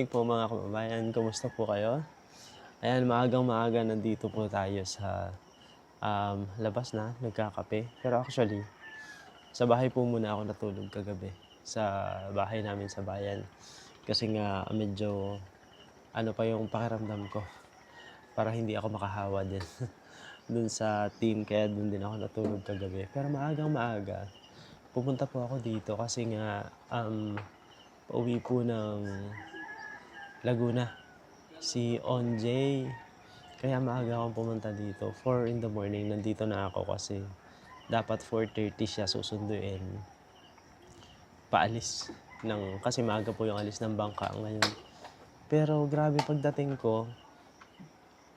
morning po mga kababayan, kumusta po kayo? Ayan, maagang-maaga nandito po tayo sa labas na, nagkakape. Pero actually, sa bahay po muna ako natulog kagabi, sa bahay namin sa bayan. Kasi nga medyo ano pa yung pakiramdam ko, para hindi ako makahawa din dun sa team, kaya dun din ako natulog kagabi. Pero maagang-maaga, pupunta po ako dito kasi nga pauwi po ng Laguna si Onjay. Kaya maaga akong pumunta dito. 4 in the morning, nandito na ako kasi dapat 4:30 siya susunduin. Paalis kasi maaga po yung alis ng bangka ngayon. Pero grabe pagdating ko,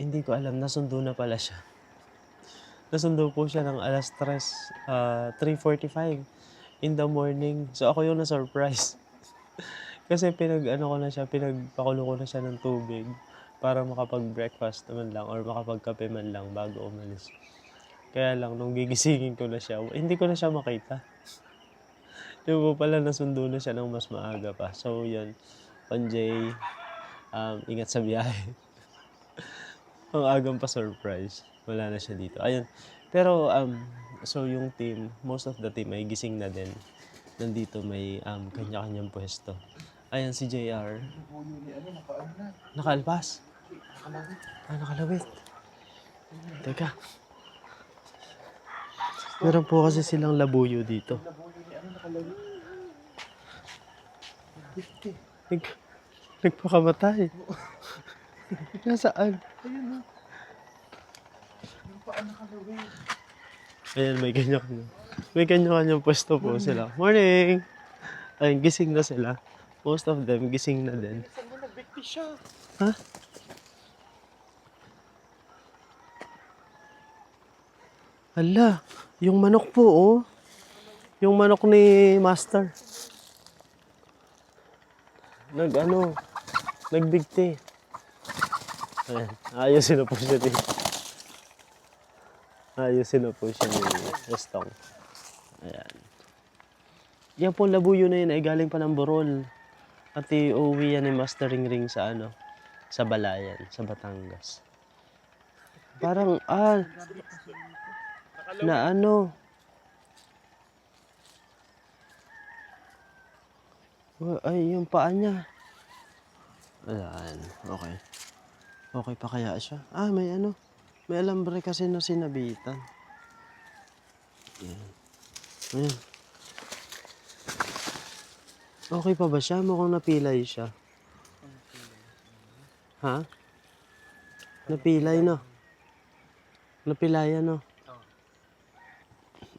hindi ko alam, nasundo na pala siya. Nasundo po siya ng alas 3:45 in the morning. So ako yung na-surprise. Kasi pinagpakulo ko na siya ng tubig para makapag-breakfast naman lang or makapagkape man lang bago umalis. Kaya lang, nung gigisingin ko na siya, hindi ko na siya makita. Yung po pala, nasundo na siya ng mas maaga pa. So, yun. Onjay, ingat sa biyahe. Ang agang pa surprise. Wala na siya dito. Ayun. Pero, so yung team, most of the team ay gising na din. Nandito may kanya-kanyang pwesto. Ayan si JR. Nakaalpas? Nakalawit. Teka. Meron po kasi silang labuyo dito. Nagpakamatay. Nasaan? Ayan, may kanya-kanyang pwesto po sila. Morning! Ayun, gising na sila. Most of them, gising na din. Ha? Hala, yung manok po, oh. Yung manok ni Master. Nagbigti. Ayan, ayusin na po siya dito. Ayusin na po siya ni Estong. Ayan. Yan po, labuyo na yun ay galing pa ng Borol. At iuwi yan ni Master Ring sa sa Balayan, sa Batangas. Parang, na ano. Ay, yung paa niya. Ayan, okay. Okay pa kaya siya? May alambre kasi na sinabitan. Ayan. Okay pa ba siya? Mukhang napilay siya. Ha? Napilay, no? Napilayan, no?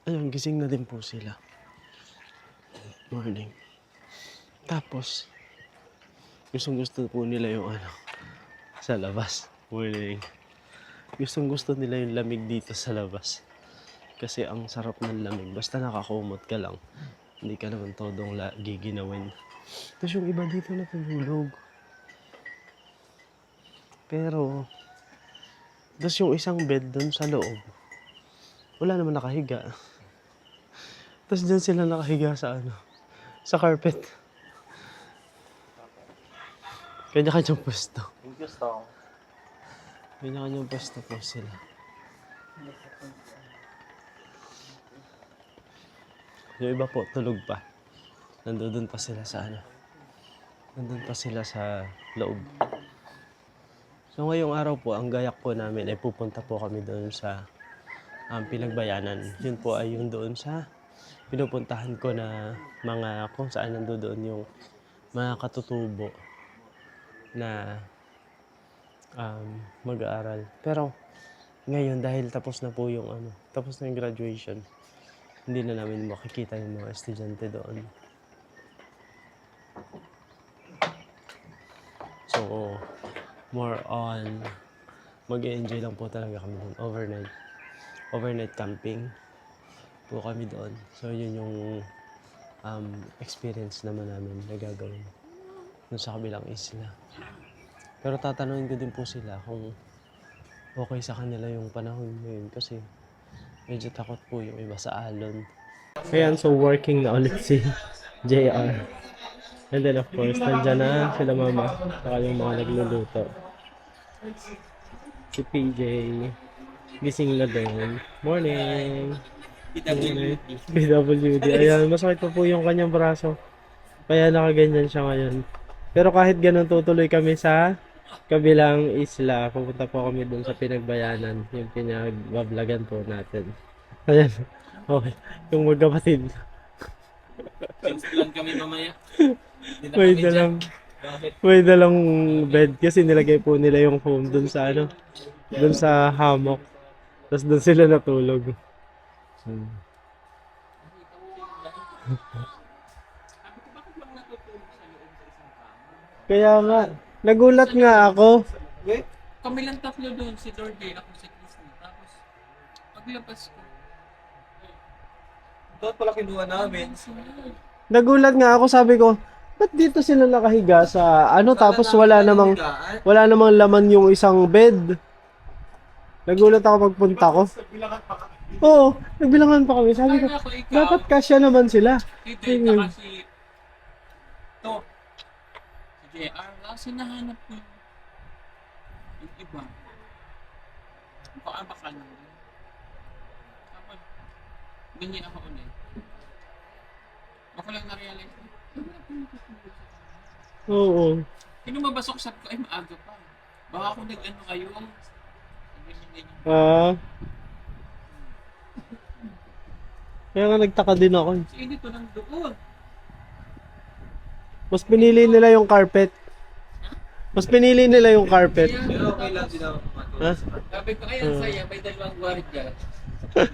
Ayun, gising na din po sila. Morning. Tapos, gusto po nila yung sa labas. Morning. Gusto nila yung lamig dito sa labas. Kasi ang sarap ng lamig. Basta nakakumot ka lang. Hindi ka naman todong giginawin. Tapos yung iba dito natulog. Pero, tapos yung isang bed doon sa loob, wala naman nakahiga. Tapos dyan sila nakahiga sa carpet. Kanya-kanyang pwesto. Kanya-kanyang pwesto po sila. Yung iba po, tulog pa. Nandun pa sila sa Nandun pa sila sa loob. So ngayong araw po, ang gayak po namin ay pupunta po kami doon sa Pinagbayanan. Yun po ay yung doon sa pinupuntahan ko na kung saan nandoon yung mga katutubo na mag-aaral. Pero ngayon, dahil tapos na yung graduation, hindi na namin makikita yung mga estudyante doon. So, more on mag-enjoy lang po talaga kami doon. Overnight camping po kami doon. So, yun yung experience naman namin na gagawin doon sa kabilang isla. Pero tatanungin ko din po sila kung okay sa kanila yung panahon ngayon kasi medyo takot po yung iba sa alon. Ayan, so working na ulit si JR. And then of course, nandyan na sila mama. Saka yung mga nagluluto. Si PJ. Gising na din. Morning! Morning. PWD. Ayan, masakit pa po yung kanyang braso. Kaya nakaganyan siya ngayon. Pero kahit ganun, tutuloy kami sa kabilang isla. Pupunta po kami dun sa Pinagbayanan. Yung pinag-vloggan po natin. Ayan. Okay. Yung magkapatid. Since plan kami mamaya. Hindi na May kami dalang, dyan. Bakit? may dalang bed kasi nilagay po nila yung foam dun sa ano, dun sa hammock. Tapos dun sila natulog. Kaya nga, nagulat nga ako. Kami lang tatlo doon, si Dorje, ako si Kristen. Tapos, paglabas ko, doon pala kinuha namin. Nagulat nga ako, sabi ko, ba't dito sila nakahiga sa ano tapos wala namang laman yung isang bed. Nagulat ako pagpunta ko. Oo, nagbilangan pa kami. Sabi ko, Kaya ako ikaw, dapat kasya naman sila. dito Yun. tsaka si JR, kasi nahanap ko yung iba. Baka lang. Tapos, ganyan ako ulit. Ako lang na-realize. Oo. Pinumabasok sa ko, ay maaga pa. Baka kung nag-ano kayo, ganyan. Ah. Kaya nga nagtaka din ako. Kasi dito nang doon. Mas pinili nila yung carpet. Mas pinili nila yung carpet. Pero okay lang din ako. Ha? Sabi ko, ay, ang saya, may dalawang gwardiya.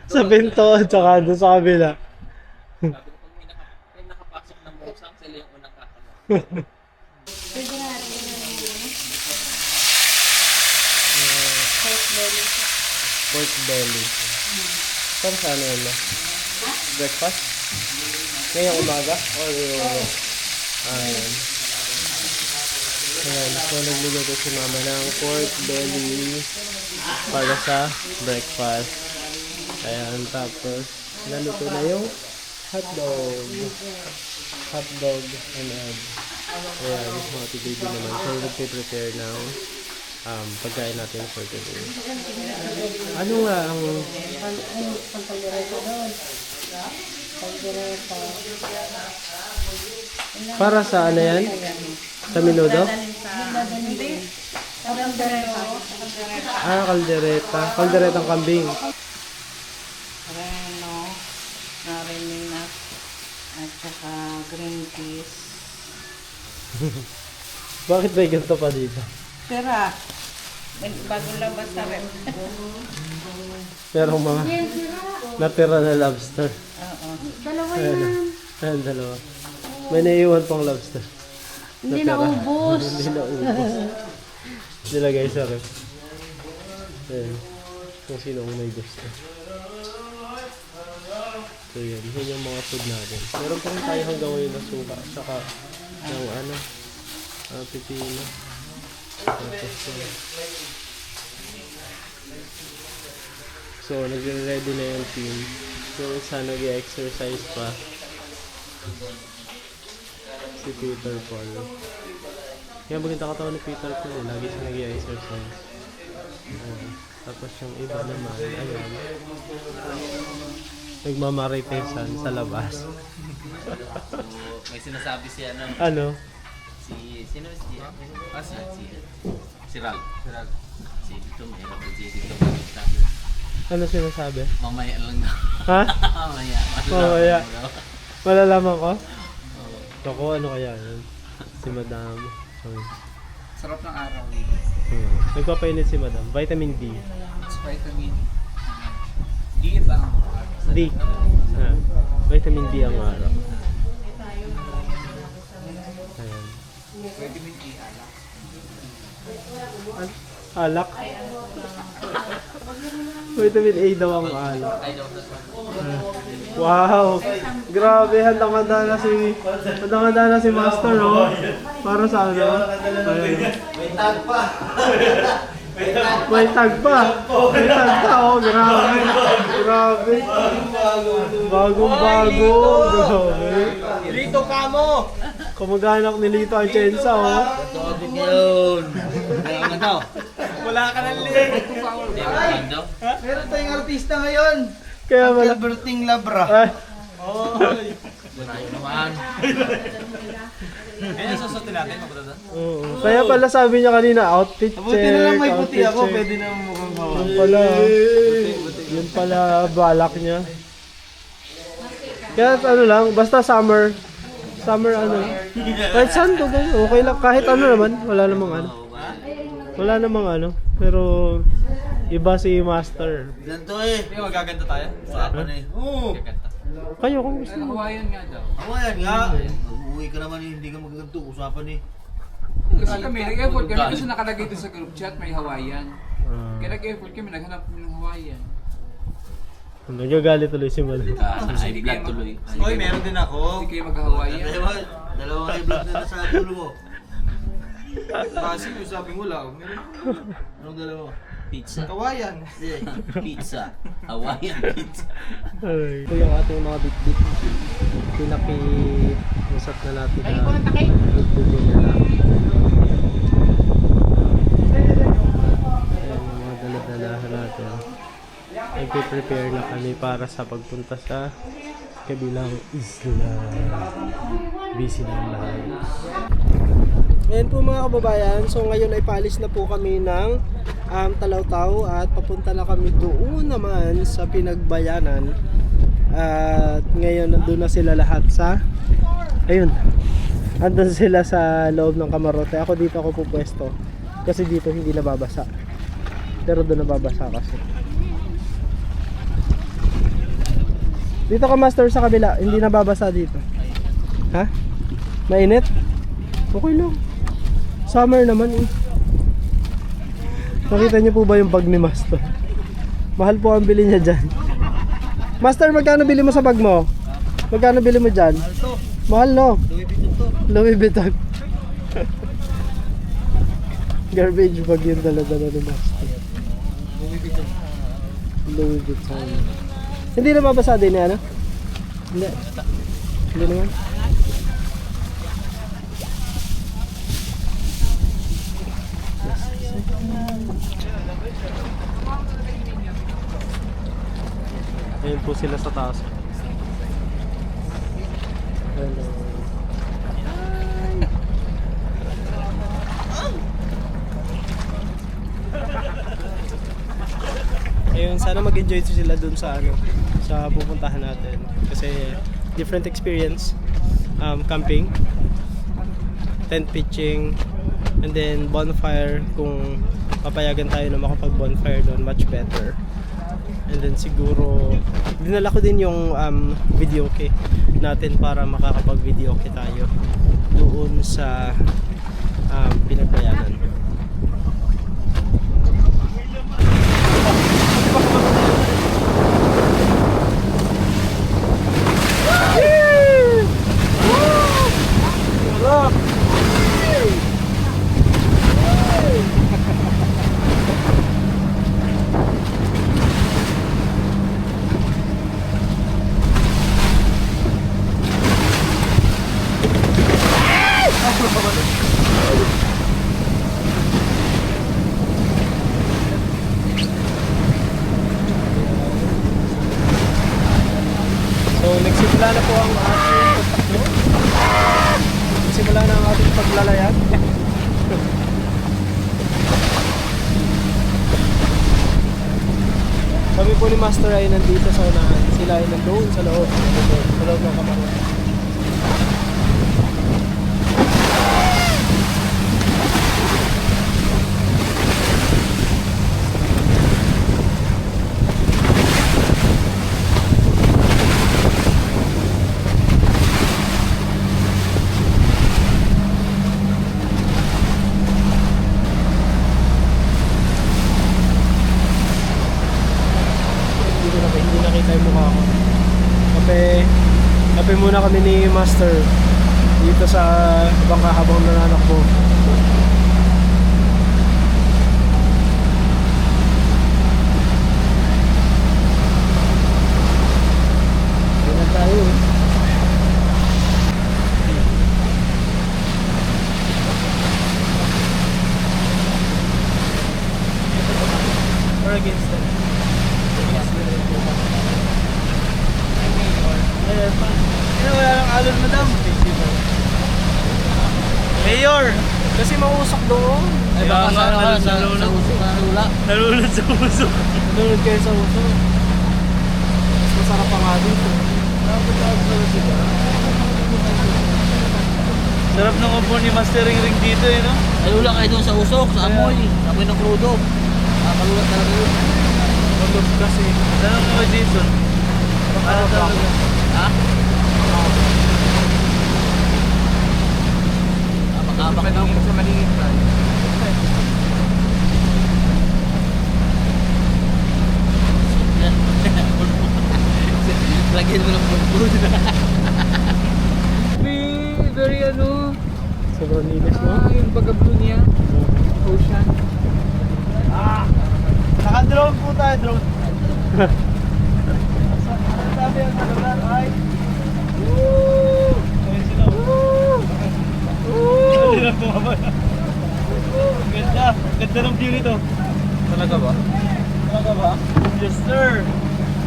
Sa pinto at saka doon sa kabila. Sabi ko, pag may nakapasok ng musang, sila yung unang kakalaw. Pork belly. Para sa ano yun? Breakfast? Ngayong umaga? Or ayan. Ayan. So nagluluto si mama ng pork belly para sa breakfast. Ayan. Tapos naluto na yung hotdog. Hotdog and egg. Ayan. Mga baby naman. So nagpe-prepare ng pagkain natin for today. Ano nga ang para sa ano yan? Sa minudo? Ah, kaldereta. Kalderetang kambing. Reno, narinina, at saka green peas. Bakit may ganito pa dito? Tira, bago labas na rin. Merong mga natira na lobster. Oo. Ayan. Ayan, dalawa. May naiiwan pang lobster. Hindi Natira. naubos. Hindi naubos. Nilagay sa ref. Ayan. Kung sino ang may gusto. So yun. Yun yung mga food natin. Meron pa rin tayo hanggang ngayon na suka. Saka ng ano. Pipino. Tapos yun. So, nagre-ready na yung team. Yung isa nag-exercise pa. Si Peter Paul. Kaya maganda katawan ni Peter Paul. Lagi siya nag-exercise. Tapos yung iba naman, ayun. Nagmamaritesan sa labas. May sinasabi si ano, Ano? sino si si Rag. Si dito, may dito. Ano sinasabi? Mamaya lang na. Ha? Mamaya. Mamaya. Malalaman ko? Ako, ano kaya yun? Si Madam. Sarap ng araw dito. Nagpapainit si Madam. Vitamin D. It's vitamin D ba? D. Vitamin D ang araw. Ayan. Vitamin E. Alak. Vitamin A daw ang alak. Wow! Grabe, handang-handa na si Master, oh. Para sa ano? Ayan. May tag pa. May tag pa. May tag pa, oh. Grabe. Grabe. Bagong-bago. Grabe. Dito ka mo. Kamag-anak ni Lito Atienza, oh. Totoo ngayon. Kaya nga daw. Wala ka ng link. Meron tayong artista ngayon. Kaya wala. Alberting Labra. Ay, Naman. oo. Kaya pala sabi niya kanina, outfit check. Buti na lang may puti outfit ako. check. Pwede na mukhang hawa. Yun pala. Yun pala balak niya. Kaya ano lang, basta summer. Summer ano. Kahit saan to, okay lang. Kahit ano naman, wala namang ano. Wala namang ano. Pero iba si Master. Ganito eh. Magaganda tayo? Usapan eh. Oo. Kayo kung gusto mo. Hawaiian nga daw. Hawayan nga. Uuwi ka naman eh. Hindi ka magaganto. Usapan eh. Kasi kami, nag-effort kami kasi nakalagay doon sa group chat, may Hawaiian. Ah, Kaya nag-effort kami, naghanap kami ng Hawaiian. nagagalit tuloy si Mal. Ay, vlog tuloy. Hoy, meron din ako. Hindi kayo mag-Hawaiian. Dalawang i-vlog na sa dulo mo. Kasi yung sabi mo lang, meron. Anong dalawa? Pizza. Hawaiian. Pizza. Hawaiian pizza. Ay. Ito yung ating mga bit-bit. Pinaki-usap na natin na bit-bitin na lang. Ayan yung mga daladalahan natin. Nagpe-prepare na kami para sa pagpunta sa kabilang isla. Busy na ang lahat. Ayan po mga kababayan, so ngayon ay paalis na po kami ng Talawtaw at papunta na kami doon naman sa Pinagbayanan. At ngayon nandun na sila lahat sa, ayun, andun sila sa loob ng kamarote. Ako dito ako pupwesto kasi dito hindi nababasa, pero doon nababasa kasi. Dito ka Master sa kabila, hindi nababasa dito. Ha? Mainit? Okay lang. Summer naman eh. Nakita niyo po ba yung bag ni Master? Mahal po ang bili niya dyan. Master, magkano bili mo sa bag mo? Magkano bili mo dyan? Mahal no? Louis Vuitton. Garbage bag yung dala-dala ni Master. Louis Vuitton. Hindi na mabasa din yan, ano? Hindi. Hindi naman. Ayun po sila sa taas. Hello. Ayun, sana mag-enjoy sila dun sa ano, sa pupuntahan natin. Kasi different experience. Camping, tent pitching, and then bonfire. Kung papayagan tayo na makapag-bonfire doon, much better. And then siguro dinala ko din yung video key natin para makakapag-video key tayo doon sa Pinagbayanan. So nagsimula na po ang ating pagtakbo. Nagsimula na ang ating paglalayag. Kami po ni Master ay nandito sa unahan. Sila ay nandoon sa loob. Sa loob ng kamarote. Hindi nakita yung mukha ko. Kape muna kami ni Master dito sa bangka habang nananakbo. Tingnan tayo. Wala nang alon, madam. Mayor! Kasi mausok doon. Ay, baka sa usok na lula. Nalulod sa usok. Nanonood kayo sa uso. Mas masarap pa nga dito. Sarap ng upo ni Master Ring dito eh, no? Ay, lula kayo doon sa usok, sa amoy. Amoy ng krudo. Nakalulat talaga yun. Magod kasi. Tanong mo kay Jason. Ano talaga? Ha? Makabak na sa maliit tayo. Lagyan mo ng pulpul. Very ano, Sobrang linis mo. yung baga-blue niya. Ocean. Naka-drone po tayo, drone. Sabi ang lugar ay... Woo! Ayun sila. Woo! Woo! Ganda. Ganda ng view nito. Talaga ba? Talaga ba? Yes, sir.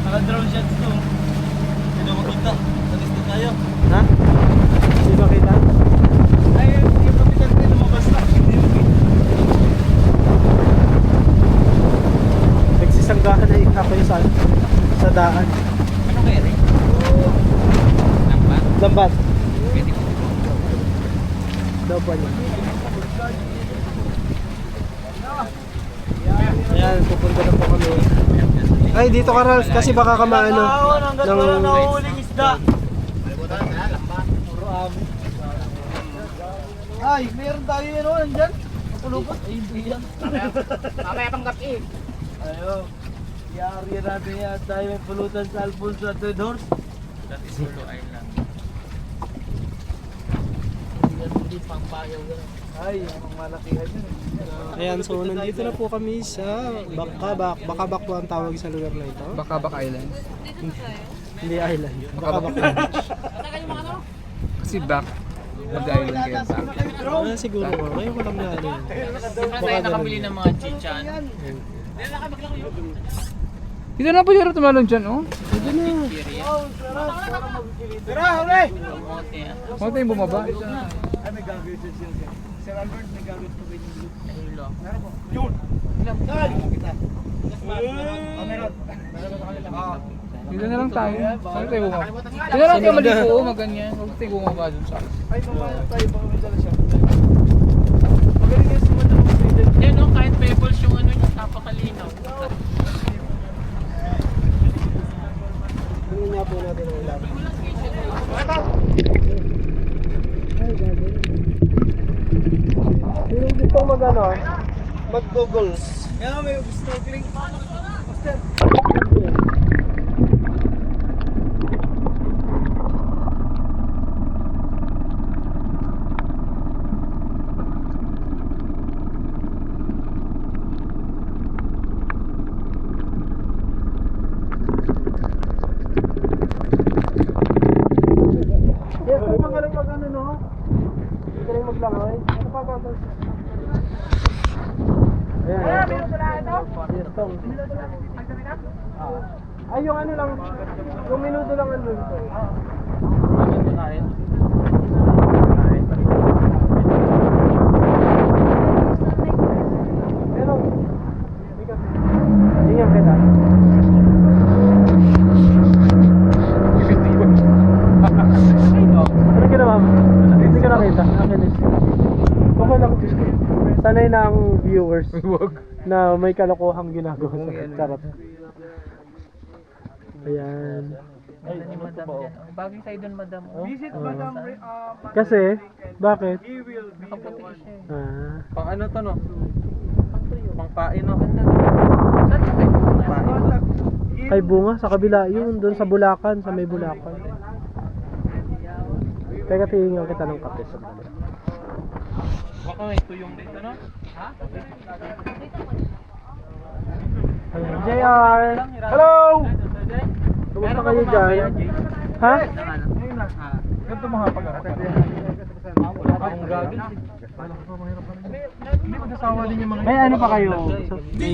Naka-drone shots to. Sino makita? Talis na tayo. Ha? Hindi makita? Ayun, yung kapitan ko lumabas na. Hindi makita. Nagsisanggahan na ako yung sa daan. Ano kaya rin? Lambat? Lambat. Pwede ko. Daw po niya. Ayan, pupunta na po kami. Ay, dito ka Ralph, kasi baka ka maano. Hanggang wala nahuhuling isda. Ay, meron tayo yun o, nandyan. Kapulupan. Ay, hindi yan. Mamaya pang gabi. Ayo. Yari natin yan. Tayo may pulutan sa Alfonso at the doors. That is Sulu Island. Hindi pang payaw gano'n. Ay, ang malakihan yun. Ayan, so nandito na po kami sa Bakabak po ang tawag sa lugar na ito. Bakabak Island. Hindi island. Bakabak Beach. Kasi back. Mag-island kayo back. Ah, siguro nga. Ngayon ko lang na ano yun. Kasi nakabili ng mga chichan. Dito na po yung tumalon dyan, oh. Ito na. Tara, huli! Mote ah. Huwag tayong bumaba. Ay, may gagawin siya siya. Sir Albert, may gagawin ko kayo yung Ulo. Yun! Dali! Meron. Dito na lang tayo. Saan tayo bumaba? Dito na lang tayo maligo, oh, maganyan. Huwag tayo bumaba dun sa akin. Ay, pumayag tayo. Baka may dala siya. Magaling yan si Madam. Yan no, kahit pebbles yung ano niya, napakalinaw. Tingnan niya po natin ang ulan. Sino gusto mag-ano? Mag-goggles. Yan, may snorkeling. Master. Yes, kung magaling mag ano, no? Magaling maglangoy. Ano pa ba? Ayan. Ayan, meron sila ito? Yes, Tom. Ay, yung ano lang, yung minuto lang ano dito. Pero, tingnan kita. Ano ginawa mo? Hindi ka nakita. Okay lang. Sanay na ang viewers na may kalokohang ginagawa sa charot. Ayan. Ay, ni madam yan. Oh, bagay sa'yo dun, madam. Oh. Visit Madam. Kasi, bakit? Nakaputi siya eh. Ah, Pang ano to, no? Pang pain, no? Saan ka kayo? ay bunga sa kabila. Yun, doon sa Bulacan, sa may Bulacan. Teka, tingin kita ng kape sa kabila. Baka may tuyong dito, no? Ha? Ayan, JR! Hello! Kumusta kayo dyan? Ha? Ganito mga pag-aral. Wala akong gagawin. Hindi mag-asawa din yung mga... May ano pa kayo? May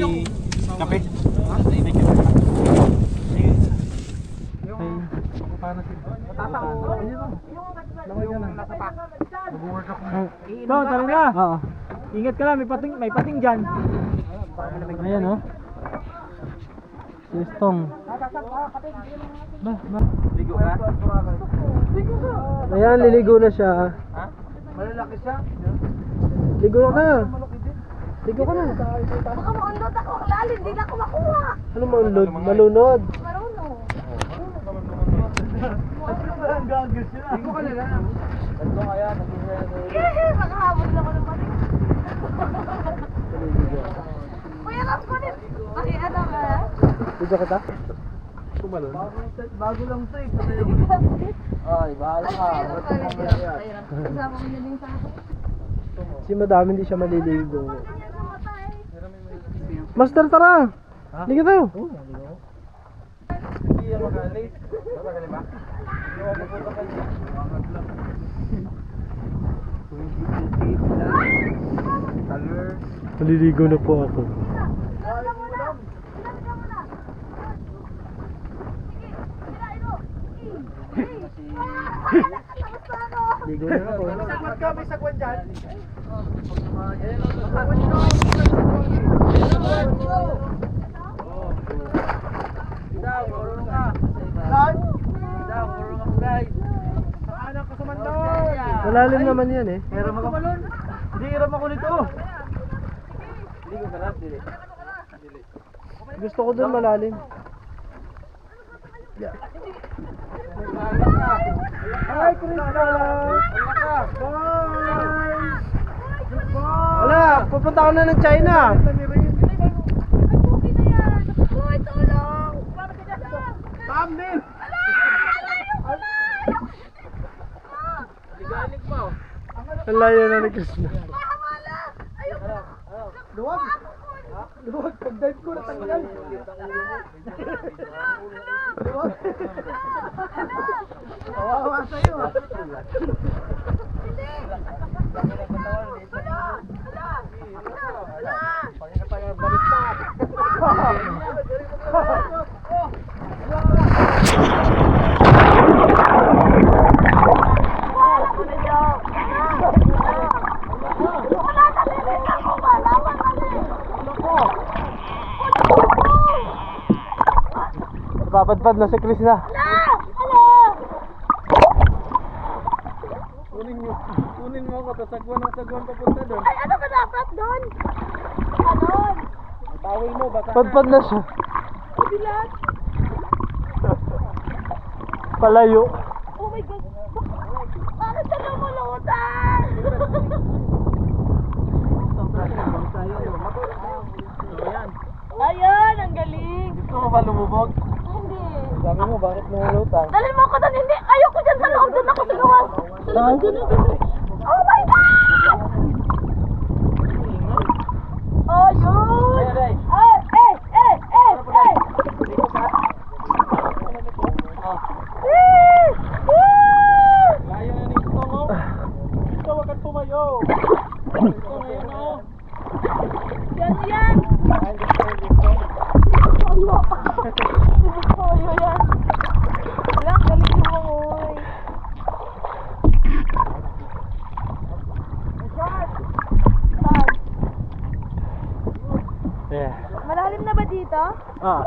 kape? Ha? May kape. Ikaw, tara na. Oo. Ingat ka lang, may pating dyan. Ayan oh. Sistong. Ligo ka? Ayan, liligo na siya. Ha? Malalaki siya? Ligo na. Ligo ka na. Baka maunlot ako ang lalim, hindi na ako makuha. Ano maunlod? Malunod. Marunong. Ligo ka na lang. Ito kaya, Nakahabol na ako ng pating. Kuya, kakunin. Ano ka? Ligo kita? Tumalon. Bago lang ito eh. Ay, bahala ka. Kasama ko na din sa akin. Si madami hindi siya maliligo. Master, tara! Liga tayo! Hindi yan magalit. Magalit ba? Maliligo na po ako. Ligo na ako. Sapat ka, may sagwan dyan. Malalim naman yan eh. Hiram ako. Hindi, hiram ako nito. Gusto ko dun malalim. Hi, Krista! Bye! Wala, pupunta ako na ng China. Uy, tulong! Thumbnail! Ang layo na ni Krishna. Luwag! Luwag, pag-dive ko natanggal. Luwag! Kawawa sa'yo ah. Papadpad na si Krishna. Kunin mo ako, tasagwan ng sagwan papunta doon. Ay, ano ka dapat doon? Ganon. Tawil mo, baka padpad na siya. Bilat. Palayo. Oh my God. Bakit siya lumulutan? Ayun, ang galing. Gusto mo ba lumubog? Hindi. Sabi mo, bakit lumulutan? Dalhin mo ako doon, hindi. Ayoko dyan sa loob, doon ako sa gawas. Sa labas doon ako. Oh my God! Oh, yun! Layo na ni Ito mo. Ito, wag kang tumayo. Ito, ngayon o. Yan, yan! Oh, yun yan. Lang, galing mo, oy. Yeah. Malalim na ba dito? Ah.